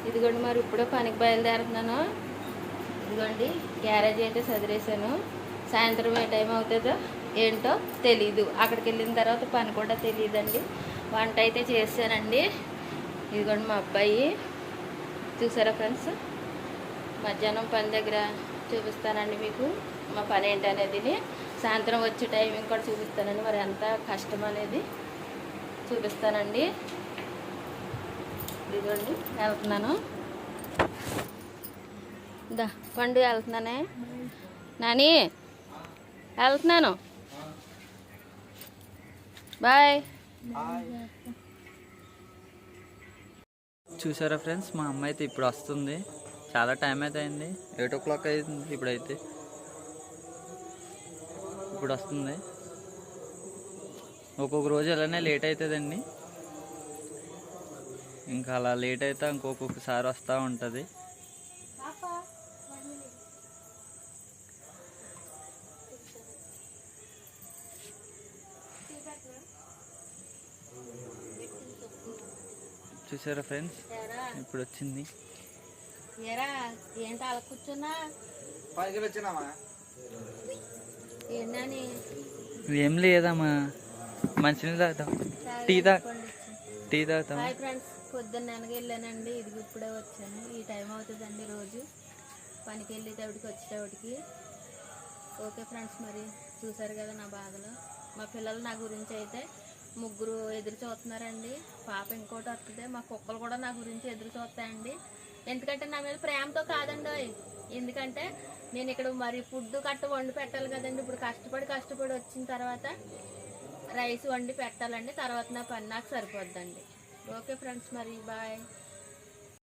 ఇదిగోండి మరి ఇప్పుడే పనికి బయలుదేరుతున్నాను. ఇదిగోండి గ్యారేజ్ అయితే చదివేశాను. సాయంత్రం ఏ టైం అవుతుందో ఏంటో తెలీదు. అక్కడికి వెళ్ళిన తర్వాత పని కూడా తెలియదండి. వంట అయితే చేశానండి. ఇదిగోండి మా అబ్బాయి చూసారా ఫ్రెండ్స్. మధ్యాహ్నం పని దగ్గర చూపిస్తానండి మీకు మా పని ఏంటనేది. సాయంత్రం వచ్చే టైమింగ్ కూడా చూపిస్తానండి. మరి ఎంత కష్టం అనేది చూపిస్తానండి. ఇదిగోండి వెళ్తున్నాను. దా పండు వెళ్తున్నానే నాని, వెళ్తున్నాను. బాయ్. చూసారా ఫ్రెండ్స్, మా అమ్మ అయితే ఇప్పుడు వస్తుంది. చాలా టైం అయితే అయింది, 8 o'clock అయింది. ఇప్పుడు వస్తుంది. ఒక్కొక్క రోజు అలానే లేట్ అవుతుందండి. ఇంకా అలా లేట్ అయితే ఇంకొకసారి వస్తూ ఉంటుంది. చూసారా ఫ్రెండ్స్, ఇప్పుడు వచ్చింది. ఏంటి అలా కూర్చున్నా? ఏం లేదమ్మా, మంచినీళ్ళు తాగుతాం, టీ తాగుతాం. హాయ్ ఫ్రెండ్స్, పొద్దున్న వెనక వెళ్ళానండి. ఇది ఇప్పుడే వచ్చాను. ఈ టైం అవుతుందండి రోజు పనికి వెళ్ళేటప్పటికి వచ్చేటప్పటికి. ఓకే ఫ్రెండ్స్, మరి చూసారు కదా నా బాధలు. మా పిల్లలు నా గురించి అయితే ముగ్గురు ఎదురు చూస్తున్నారండి. పాప ఇంకోటి వస్తుంది. మా కుక్కలు కూడా నా గురించి ఎదురు చూస్తాయండి. ఎందుకంటే నా మీద ప్రేమతో కాదండి. ఎందుకంటే నేను ఇక్కడ మరి ఫుడ్ కట్ట వండి పెట్టాలి కదండి. ఇప్పుడు కష్టపడి వచ్చిన తర్వాత రైస్ వండి పెట్టాలండి. తర్వాత నా పని నాకు సరిపోద్దండి. ఓకే ఫ్రెండ్స్, మరి బాయ్.